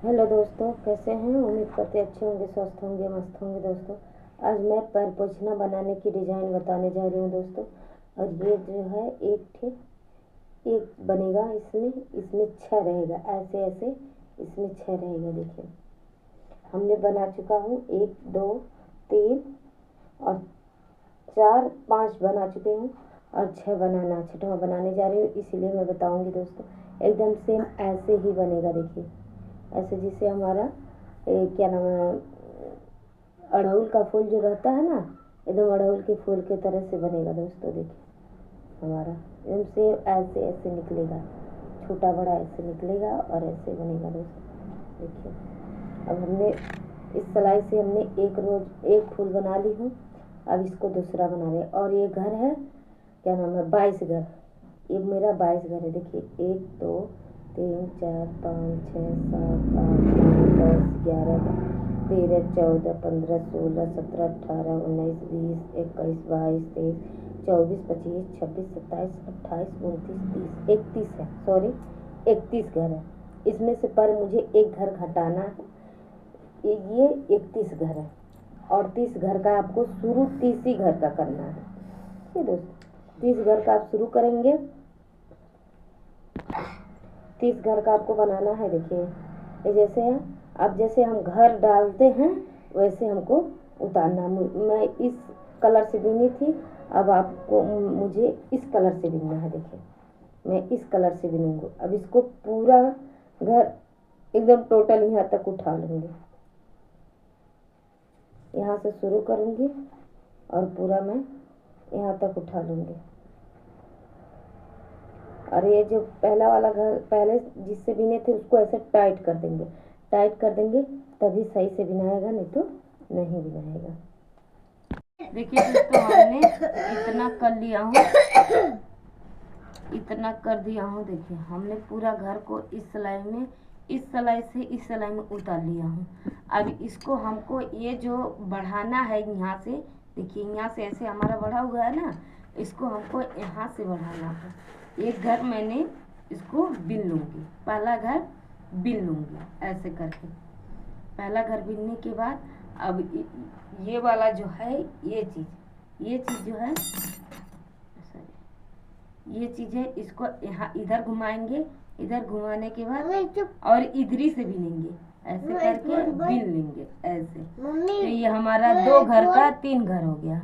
Hello दोस्तों, कैसे हैं? उम्मीद करते अच्छे होंगे, स्वस्थ होंगे, मस्त होंगे। दोस्तों, आज मैं पैर पोछना बनाने की डिज़ाइन बताने जा रही हूँ दोस्तों। और ये जो है एक बनेगा। इसमें इसमें छः रहेगा, ऐसे ऐसे इसमें छः रहेगा। देखिए, हमने बना चुका हूँ 1 2 3 और 4 5 बना चुके हूँ और 6 बनाना, छठवां बनाने जा रही हूँ। इसीलिए मैं बताऊँगी दोस्तों, एकदम सेम ऐसे ही बनेगा। देखिए, ऐसे जिसे हमारा क्या नाम है, अड़हुल का फूल जो रहता है ना, एकदम अड़हुल के फूल के तरह से बनेगा दोस्तों। देखिए, हमारा एकदम से ऐसे ऐसे निकलेगा, छोटा बड़ा ऐसे निकलेगा और ऐसे बनेगा दोस्तों। देखिए, अब हमने इस सिलाई से हमने एक फूल बना ली हूँ। अब इसको दूसरा बना रहे। और ये घर है, क्या नाम है, 22 घर। ये मेरा 22 घर है। देखिए, 1 2 3 4 5 6 7 8 9 10 11 13 14 15 16 17 18 19 20 21 22 23 24 25 26 27 28 29 30 31 है। सॉरी, 31 घर है। इसमें से पर मुझे एक घर घटाना है। ये 31 घर है और 30 घर का आपको शुरू 30 ही घर का करना है। ये दोस्तों, 30 घर का आप शुरू करेंगे। 30 घर का आपको बनाना है। देखिए, ये जैसे है, अब जैसे हम घर डालते हैं वैसे हमको उतारना। मैं इस कलर से बिनी थी, अब आपको मुझे इस कलर से बिनना है। देखिए, मैं इस कलर से बिनूंगी। अब इसको पूरा घर एकदम टोटल यहाँ तक उठा लूँगी। यहाँ से शुरू करूँगी और पूरा मैं यहाँ तक उठा लूँगी। और ये जो पहला वाला घर पहले जिससे बिने थे उसको ऐसे टाइट कर देंगे, टाइट कर देंगे, तभी सही से बिनाएगा, नहीं तो नहीं बिनाएगा। देखिए दोस्तों, हमने इतना कर लिया हूँ, इतना कर दिया हूँ। देखिए, हमने पूरा घर को इस सिलाई में, इस सिलाई से इस सिलाई में उतार लिया हूँ। अब इसको हमको ये जो बढ़ाना है यहाँ से, देखिए यहाँ से ऐसे हमारा बढ़ा हुआ है ना, इसको हमको यहाँ से बढ़ाना है। एक घर मैंने इसको बिन लूँगी, पहला घर बिन लूँगी ऐसे करके। पहला घर बिनने के बाद अब ये वाला जो है, ये चीज़ जो है, ये चीज़ है, इसको यहाँ इधर घुमाएंगे। इधर घुमाने के बाद और इधरी से बिनेंगे, ऐसे करके बिन लेंगे ऐसे। तो ये हमारा 2 घर का 3 घर हो गया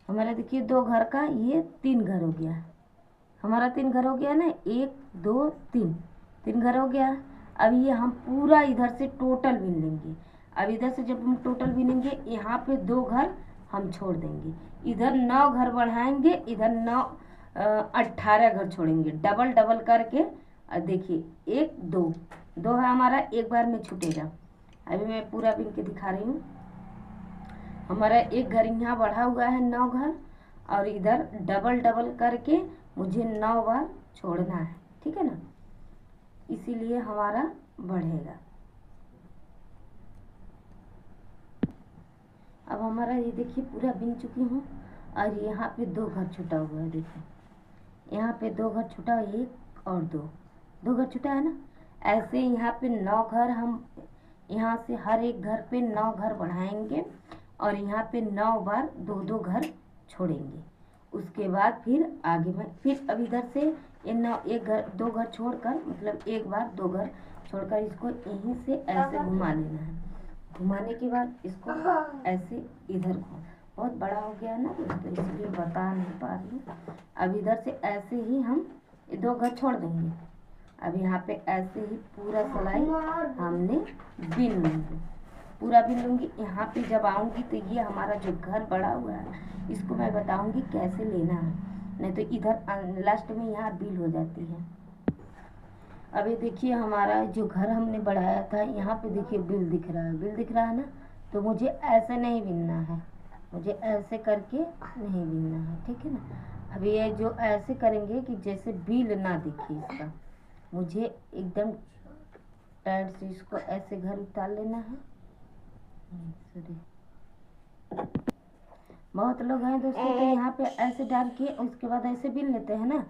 हमारा। देखिए, 2 घर का ये 3 घर हो गया हमारा। 3 घर हो गया ना, 1 2 3 घर हो गया। अब ये हम पूरा इधर से टोटल बिन लेंगे। अब इधर से जब हम टोटल बिनेंगे, यहाँ पे 2 घर हम छोड़ देंगे, इधर 9 घर बढ़ाएंगे, इधर 9 18 घर छोड़ेंगे, डबल डबल करके। और देखिए, 1 2 2 है हमारा, एक बार में छूटेगा। अभी मैं पूरा बिन के दिखा रही हूँ। हमारा एक घर यहाँ बढ़ा हुआ है, 9 घर, और इधर डबल डबल करके मुझे 9 बार छोड़ना है, ठीक है ना, इसीलिए हमारा बढ़ेगा। अब हमारा ये देखिए पूरा बिन चुकी हूँ और यहाँ पे 2 घर छूटा हुआ है। देखिए, यहाँ पे 2 घर छूटा, 1 और 2 घर छूटा है ना। ऐसे यहाँ पे 9 घर हम यहाँ से हर एक घर पे 9 घर बढ़ाएंगे और यहाँ पे 9 बार 2 घर छोड़ेंगे। उसके बाद फिर आगे में फिर अब इधर से एक घर 2 घर छोड़कर, मतलब एक बार 2 घर छोड़कर इसको यहीं से ऐसे घुमा लेना है। घुमाने के बाद इसको ऐसे इधर को, बहुत बड़ा हो गया ना दोस्तों, इसलिए बता नहीं पा रही हूँ। अब इधर से ऐसे ही हम 2 घर छोड़ देंगे। अब यहाँ पे ऐसे ही पूरा सिलाई हमने बिन लूँगी, पूरा बिन लूँगी। यहाँ पे जब आऊँगी तो ये हमारा जो घर बड़ा हुआ है, इसको मैं बताऊँगी कैसे लेना है, नहीं तो इधर लास्ट में यहाँ बिल हो जाती है। अभी देखिए, हमारा जो घर हमने बढ़ाया था, यहाँ पे देखिए बिल दिख रहा है, बिल दिख रहा है ना। तो मुझे ऐसे नहीं बिनना है, मुझे ऐसे करके नहीं बिनना है, ठीक है ना। अब ये जो ऐसे करेंगे कि जैसे बिल ना दिखे इसका, मुझे एकदम टाइट से इसको ऐसे घर उतार लेना है। सॉरी, बहुत लोग हैं दोस्तों, तो यहाँ पे ऐसे डाल के उसके बाद ऐसे बिन लेते हैं ना।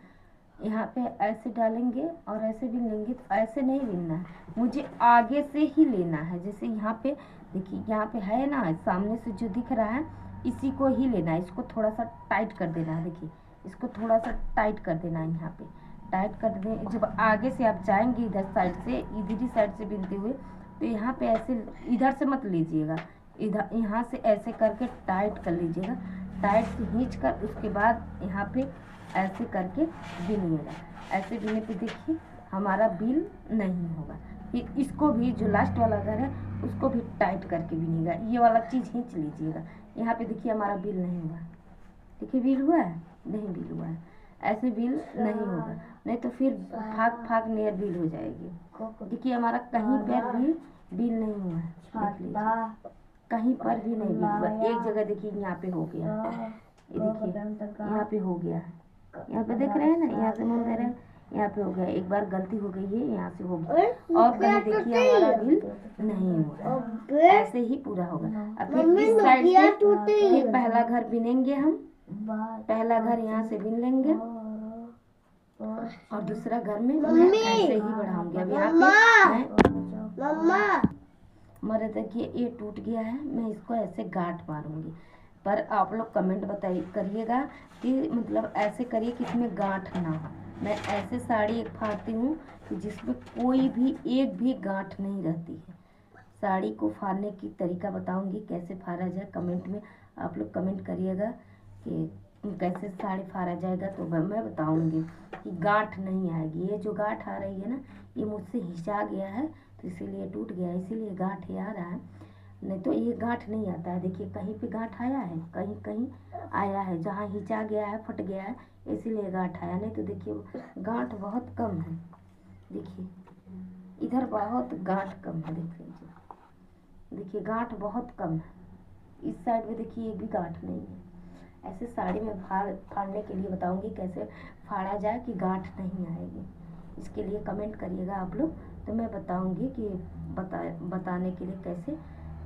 यहाँ पे ऐसे डालेंगे और ऐसे भी लेंगे। तो ऐसे नहीं बिनना है, मुझे आगे से ही लेना है। जैसे यहाँ पे देखिए, यहाँ पे है ना, सामने से जो दिख रहा है इसी को ही लेना है। इसको थोड़ा सा टाइट कर देना है। देखिए, इसको थोड़ा सा टाइट कर देना है। यहाँ पे टाइट कर दें। जब आगे से आप जाएंगे इधर साइड से, इधर ही साइड से बिनते हुए, तो यहाँ पे ऐसे इधर से मत लीजिएगा, इधर यहाँ से ऐसे करके टाइट कर लीजिएगा। टाइट से खींच कर उसके बाद यहाँ पे ऐसे करके बिनिएगा। ऐसे बिनने पे देखिए हमारा बिल नहीं होगा। फिर इसको भी जो लास्ट वाला घर है उसको भी टाइट करके बिनिएगा। ये वाला चीज़ खींच लीजिएगा। यहाँ पे देखिए हमारा बिल नहीं हुआ। देखिए बिल हुआ है, नहीं बिल हुआ है। ऐसे बिल नहीं होगा, नहीं तो फिर फाक फाक नियर बिल हो जाएगी। देखिए हमारा कहीं पर भी बिल नहीं हुआ है, देख लीजिए कहीं पर भी नहीं बिल हुआ। एक जगह देखिए यहाँ पे हो गया, ये देखिए यहाँ पे हो गया है, यहाँ पे देख रहे हैं ना, यहाँ से मंदिर है, यहाँ पे हो गया। एक बार गलती हो गई है, यहाँ से हो गया। और कहीं देखिए हमारा बिल नहीं हुआ, ऐसे ही पूरा होगा। अब फिर इस साइड से फिर पहला घर बिनेंगे हम। पहला घर यहाँ से बिन लेंगे और दूसरा घर में मैं ऐसे ही बढ़ाऊंगी। अब यहाँ पे मेरे देखिए ये टूट गया है, मैं इसको ऐसे गांठ मारूंगी। पर आप लोग कमेंट बताइए करिएगा कि मतलब ऐसे करिए कि इसमें गांठ ना हो। मैं ऐसे साड़ी एक फाड़ती हूँ कि जिसमें कोई भी एक भी गांठ नहीं रहती है। साड़ी को फाड़ने की तरीका बताऊंगी कैसे फाड़ा जाए। कमेंट में आप लोग कमेंट करिएगा कि कैसे साड़ी फाड़ा जाएगा, तो मैं बताऊंगी कि गांठ नहीं आएगी। ये जो गांठ आ रही है ना, ये मुझसे हिंचा गया है तो इसीलिए टूट गया, इसीलिए गांठ ये आ रहा है, नहीं तो ये गांठ नहीं आता है। देखिए कहीं पे गांठ आया है, कहीं कहीं आया है, जहाँ हिंचा गया है फट गया है इसीलिए गांठ आया, नहीं तो देखिए गांठ बहुत कम है। देखिए इधर बहुत गांठ कम है, देख लीजिए, देखिए गांठ बहुत कम है। इस साइड में देखिए एक भी गांठ नहीं है। ऐसे साड़ी में फाड़ने के लिए बताऊंगी कैसे फाड़ा जाए कि गांठ नहीं आएगी। इसके लिए कमेंट करिएगा आप लोग, तो मैं बताऊंगी कि बताने के लिए कैसे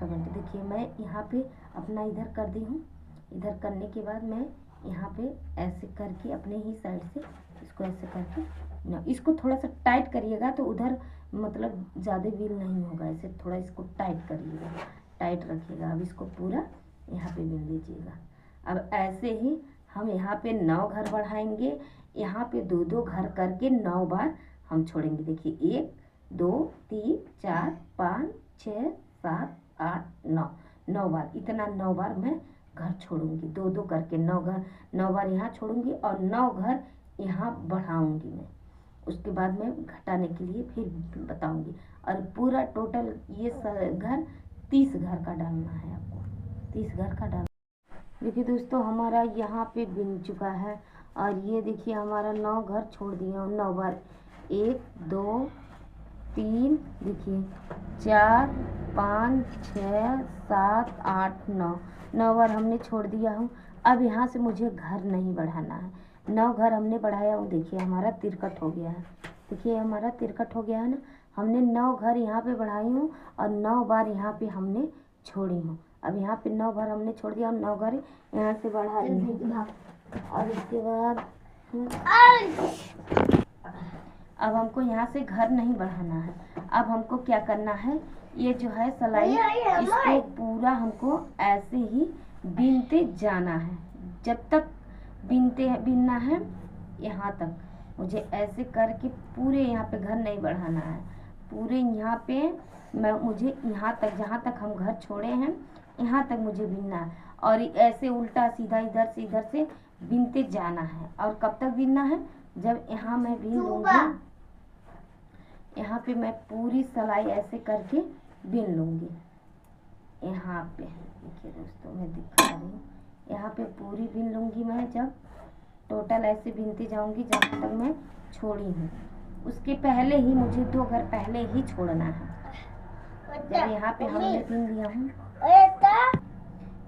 कमेंट। देखिए मैं यहाँ पे अपना इधर कर दी हूँ। इधर करने के बाद मैं यहाँ पे ऐसे करके अपने ही साइड से इसको ऐसे करके ना, इसको थोड़ा सा टाइट करिएगा तो उधर मतलब ज़्यादा बिल नहीं होगा। ऐसे थोड़ा इसको टाइट करिएगा, टाइट रखिएगा। अब इसको पूरा यहाँ पे बिन लीजिएगा। अब ऐसे ही हम यहाँ पे 9 घर बढ़ाएंगे। यहाँ पे 2-2 घर करके 9 बार हम छोड़ेंगे। देखिए 1 2 3 4 5 6 7 8 9, 9 बार, इतना 9 बार मैं घर छोड़ूंगी। 2-2 करके 9 घर, 9 बार यहाँ छोड़ूंगी और 9 घर यहाँ बढ़ाऊंगी मैं। उसके बाद मैं घटाने के लिए फिर बताऊंगी। और पूरा टोटल ये घर 30 घर का डालना है आपको, 30 घर का डालना। देखिए दोस्तों हमारा यहाँ पे बिन चुका है और ये देखिए हमारा 9 घर छोड़ दिया हूँ 9 बार। 1 2 3 देखिए 4 5 6 7 8 9, 9 बार हमने छोड़ दिया हूँ। अब यहाँ से मुझे घर नहीं बढ़ाना है। 9 घर हमने बढ़ाया हूँ, देखिए हमारा तिरकट हो गया है। देखिए हमारा तिरकट हो गया है ना। हमने 9 घर यहाँ पे बढ़ाई हूँ और 9 बार यहाँ पे हमने छोड़ी हूँ। अब यहाँ पे 9 घर हमने छोड़ दिया, 9 घर यहाँ से बढ़ा रही हूँ। और इसके बाद अब हमको यहाँ से घर नहीं बढ़ाना है। अब हमको क्या करना है, ये जो है सिलाई इसको पूरा हमको ऐसे ही बीनते जाना है। जब तक बीनना है यहाँ तक मुझे ऐसे करके पूरे यहाँ पे घर नहीं बढ़ाना है। पूरे यहाँ पे मुझे यहाँ तक, जहाँ तक हम घर छोड़े हैं यहाँ तक मुझे बीनना है। और ऐसे उल्टा सीधा इधर से बीनते जाना है। और कब तक बीनना है, जब यहाँ मैं बीन लूँगी, यहाँ पे मैं पूरी सिलाई ऐसे करके बीन लूँगी। यहाँ पे देखिए दोस्तों मैं दिखा रही हूँ, यहाँ पे पूरी बीन लूँगी मैं। जब टोटल ऐसे बीनती जाऊँगी जब तक मैं छोड़ी हूँ। उसके पहले ही मुझे 2 घर पहले ही छोड़ना है। जब यहाँ पे हमने बीन लिया हूँ,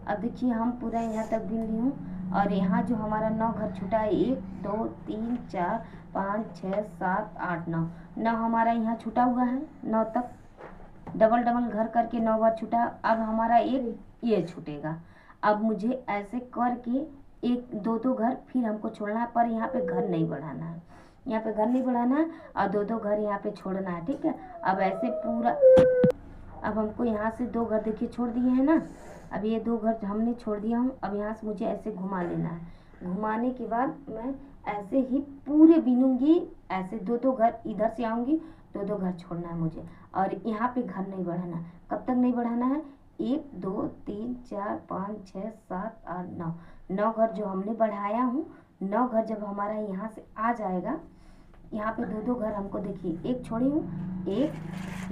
अब देखिए हम पूरा यहाँ तक बीन ली हूँ। और यहाँ जो हमारा 9 घर छूटा है, 1 2 3 4 5 6 7 8 9, 9 हमारा यहाँ छूटा हुआ है। 9 तक डबल घर करके 9 बार छूटा। अब हमारा एक ये छूटेगा। अब मुझे ऐसे करके 1 2 घर फिर हमको छोड़ना है, पर यहाँ पे घर नहीं बढ़ाना है। यहाँ पे घर नहीं बढ़ाना है और दो दो घर यहाँ पे छोड़ना है, ठीक है। अब ऐसे पूरा, अब हमको यहाँ से 2 घर देखिए छोड़ दिए हैं ना। अब ये 2 घर हमने छोड़ दिया हूँ। अब यहाँ से मुझे ऐसे घुमा लेना है। घुमाने के बाद मैं ऐसे ही पूरे बीनूंगी, ऐसे 2 घर इधर से आऊँगी, 2 घर छोड़ना है मुझे। और यहाँ पे घर नहीं बढ़ाना। कब तक नहीं बढ़ाना है? 1 2 3 4 5 6 7 8 9, 9 घर जो हमने बढ़ाया हूँ। 9 घर जब हमारा यहाँ से आ जाएगा, यहाँ पे 2 घर हमको देखिए, एक छोड़ी हूँ, 1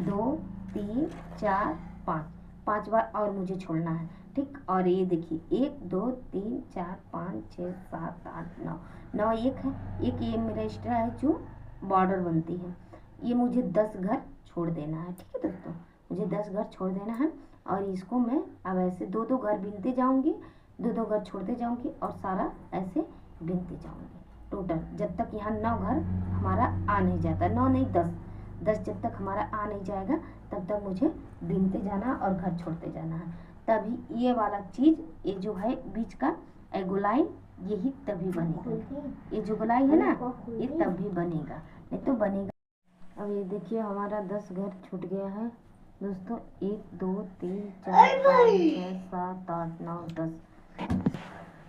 2 3 4 5, 5 बार और मुझे छोड़ना है, ठीक। और ये देखिए 1 2 3 4 5 6 7 8 9, 9 एक है, एक ये मेरा एक्स्ट्रा है जो बॉर्डर बनती है। ये मुझे 10 घर छोड़ देना है, ठीक है दोस्तों, मुझे 10 घर छोड़ देना है। और इसको मैं अब ऐसे 2 घर बीनते जाऊँगी, 2 घर छोड़ते जाऊँगी और सारा ऐसे बीनते जाऊँगी टोटल, जब तक यहाँ 9 घर हमारा आ नहीं जाता। 9 नहीं 10 जब तक हमारा आ नहीं जाएगा तब तक मुझे बीनते जाना और घर छोड़ते जाना है। तभी ये वाला चीज़, ये जो है बीच का गोलाई, यही तभी बनेगा। ये जो गोलाई है ना, ये तभी बनेगा, नहीं तो बनेगा। अब ये देखिए हमारा 10 घर छूट गया है दोस्तों। 1 2 3 4 5 6 7 8 9 10,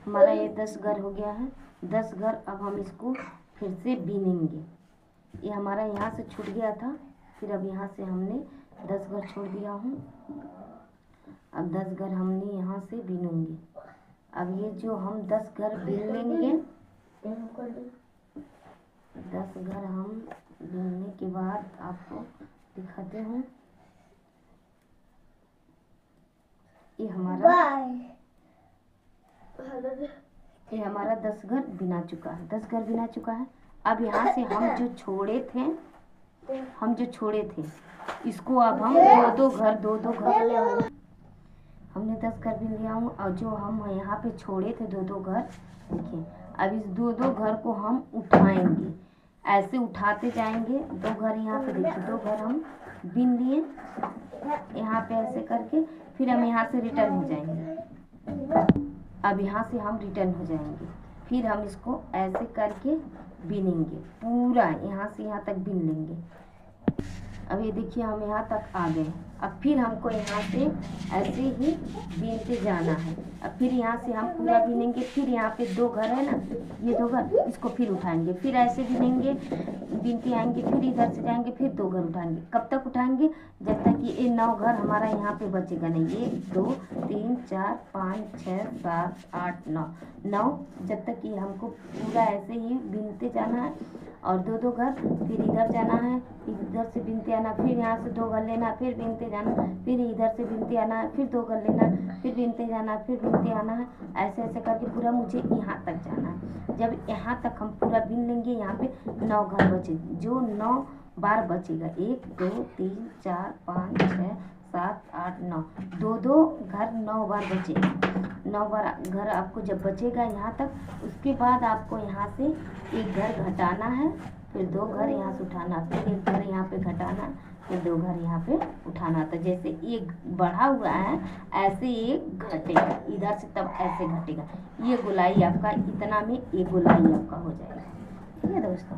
हमारा ये 10 घर हो गया है। 10 घर अब हम इसको फिर से बीनेंगे। ये हमारा यहाँ से छूट गया था, फिर अब यहाँ से हमने 10 घर छोड़ दिया हूँ। अब 10 घर हमने यहाँ से बीनूंगी। अब ये जो हम 10 घर बीन लेंगे, 10 घर हम बीनने के बाद आपको दिखाते हैं। ये हमारा 10 घर बिना चुका है, 10 घर बिना चुका है। अब यहाँ से हम जो छोड़े थे, इसको अब हम 2 घर हमने 10 घर बिन लिया हूँ। और जो हम यहाँ पे छोड़े थे 2 घर, देखिए अब इस 2 घर को हम उठाएंगे, ऐसे उठाते जाएंगे। 2 घर यहाँ पे देखिए, 2 घर हम बिन लिए यहाँ पे ऐसे करके, फिर हम यहाँ से रिटर्न हो जाएंगे। अब यहाँ से हम रिटर्न हो जाएंगे, फिर हम इसको ऐसे करके बीनेंगे, पूरा यहाँ से यहाँ तक बीन लेंगे। अब ये देखिए हम यहाँ तक आ गए। अब फिर हमको यहाँ से ऐसे ही बीनते जाना है। अब फिर यहाँ से हम पूरा बीनेंगे, फिर यहाँ पे 2 घर है ना, ये 2 घर, इसको फिर उठाएंगे, फिर ऐसे बीनेंगे, बीनते आएंगे, फिर इधर से जाएंगे, फिर 2 घर उठाएंगे। कब तक उठाएंगे? जब तक कि ये 9 घर हमारा यहाँ पे बचेगा नहीं। 1 2 3 4 5 6 7 8 9, जब तक कि हमको पूरा ऐसे ही बीनते जाना है। और 2 घर, फिर इधर जाना है, इधर से बीनते आना, फिर यहाँ से 2 घर लेना, फिर बीनते जाना, फिर इधर से बीनते आना है, फिर 2 घर लेना, फिर बीनते जाना, फिर बीनते आना है। ऐसे ऐसे करके पूरा मुझे यहाँ तक जाना है। जब यहाँ तक हम पूरा बीन लेंगे, यहाँ पे 9 घर बचे, जो 9 बार बचेगा, 1 2 3 4 5 6 7 8 9, 2 घर 9 बार बचेगा। 9 बार घर आपको जब बचेगा यहाँ तक, उसके बाद आपको यहाँ से 1 घर घटाना है, फिर 2 घर यहाँ से उठाना, फिर 1 घर यहाँ पे घटाना, फिर 2 घर यहाँ पे उठाना। तो जैसे एक बढ़ा हुआ है, ऐसे एक घटेगा इधर से, तब ऐसे घटेगा। ये गोलाई आपका इतना में, ये गोलाई आपका हो जाएगा, ठीक है दोस्तों।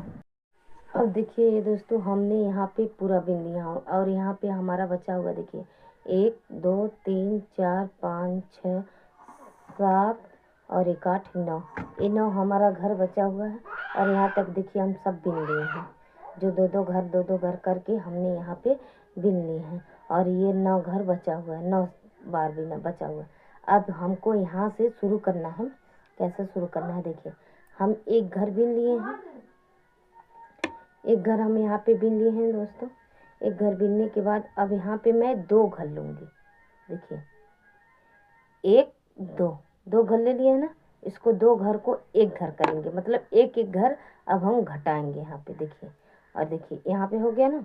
अब देखिए ये दोस्तों, हमने यहाँ पे पूरा बीन लिया और यहाँ पे हमारा बचा हुआ देखिए 1 2 3 4 5 6 7 और 1 8 9, ये 9 हमारा घर बचा हुआ है। और यहाँ तक देखिए हम सब बीन लिए हैं, जो 2 घर करके हमने यहाँ पे बीन लिए हैं। और ये 9 घर बचा हुआ है, 9 बार बीना बचा हुआ है। अब हमको यहाँ से शुरू करना है। कैसे शुरू करना है? देखिए हम 1 घर बीन लिए हैं, 1 घर हम यहाँ पे बीन लिए हैं दोस्तों। 1 घर बीनने के बाद अब यहाँ पे मैं 2 घर लूँगी। देखिए 1 2 घर ले लिए है ना, इसको 2 घर को 1 घर करेंगे, मतलब 1 घर अब हम घटाएंगे यहाँ पे देखिए। और देखिए यहाँ पे हो गया ना,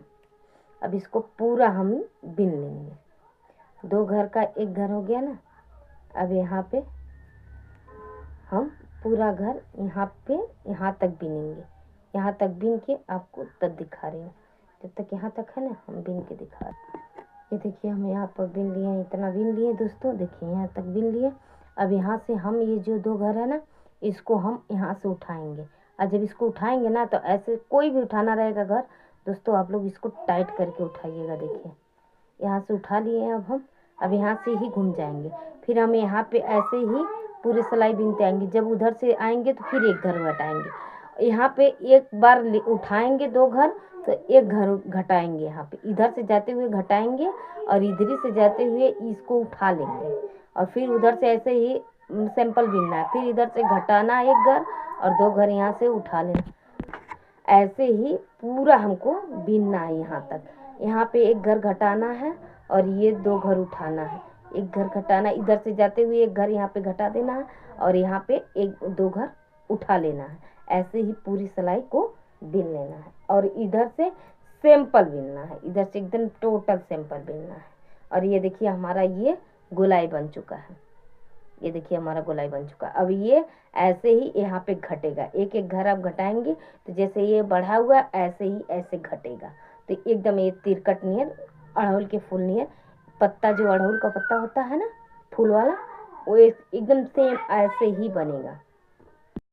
अब इसको पूरा हम बीन लेंगे। 2 घर का 1 घर हो गया ना। अब यहाँ पे हम पूरा घर यहाँ तक बीनेंगे। यहाँ तक बीन के आपको तब दिखा रही हूँ, जब तक यहाँ तक है ना हम बीन के दिखा रहे हैं। ये देखिए हम यहाँ पर बीन लिए हैं, इतना बीन लिए दोस्तों, देखिए यहाँ तक बीन लिए। अब यहाँ से हम ये जो 2 घर है ना, इसको हम यहाँ से उठाएंगे। और जब इसको उठाएंगे ना तो ऐसे कोई भी उठाना रहेगा घर दोस्तों, आप लोग इसको टाइट करके उठाइएगा। देखिए यहाँ से उठा लिए हैं अब यहाँ से ही घूम जाएंगे, फिर हम यहाँ पे ऐसे ही पूरे सिलाई बीनते आएंगे। जब उधर से आएंगे तो फिर एक घर घटाएंगे। यहाँ पे एक बार उठाएंगे 2 घर तो एक घर घटाएंगे। यहाँ पे इधर से जाते हुए घटाएंगे और इधर से जाते हुए इसको उठा लेंगे और फिर उधर से ऐसे ही सैंपल बीनना है। फिर इधर से घटाना एक घर और 2 घर यहाँ से उठा लेना। ऐसे ही पूरा हमको बीनना है यहाँ तक। यहाँ पे एक घर घटाना है और ये 2 घर उठाना है। एक घर घटाना, इधर से जाते हुए एक घर यहाँ पे घटा देना है और यहाँ पे 1-2 घर उठा लेना है। ऐसे ही पूरी सिलाई को बीन लेना है और इधर से सैंपल बीनना है, इधर से एकदम टोटल सैंपल बीनना है। और ये देखिए हमारा ये गोलाई बन चुका है। ये देखिए हमारा गोलाई बन चुका। अब ये ऐसे ही यहाँ पे घटेगा, एक एक घर आप घटाएंगे तो जैसे ये बढ़ा हुआ ऐसे ही ऐसे घटेगा। तो एकदम ये तिरकट नियर अड़हुल के फूल नियर पत्ता, जो अड़हुल का पत्ता होता है ना फूल वाला, वो एकदम सेम ऐसे ही बनेगा।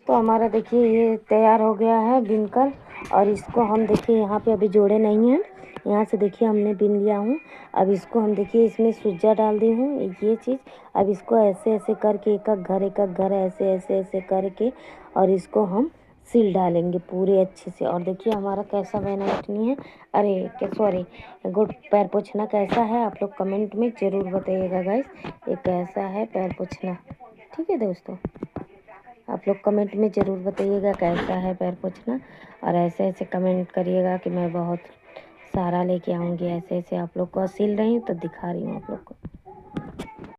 तो हमारा देखिए ये तैयार हो गया है बिनकर। और इसको हम देखिए यहाँ पे अभी जोड़े नहीं हैं, यहाँ से देखिए हमने बिन लिया हूँ। अब इसको हम देखिए इसमें सुज्जा डाल दी हूँ ये चीज़। अब इसको ऐसे ऐसे करके एक एक घर ऐसे ऐसे ऐसे करके और इसको हम सील डालेंगे पूरे अच्छे से। और देखिए हमारा कैसा बना इतनी है। अरे क्या सॉरी, गुड पैर पोछना कैसा है आप लोग कमेंट में ज़रूर बताइएगा गाइस, ये कैसा है पैर पोछना। ठीक है दोस्तों, आप लोग कमेंट में ज़रूर बताइएगा कैसा है पैर पोछना। और ऐसे ऐसे कमेंट करिएगा कि मैं बहुत सारा लेके आऊँगी। ऐसे ऐसे आप लोग को सिल रही हूँ तो दिखा रही हूँ आप लोग को।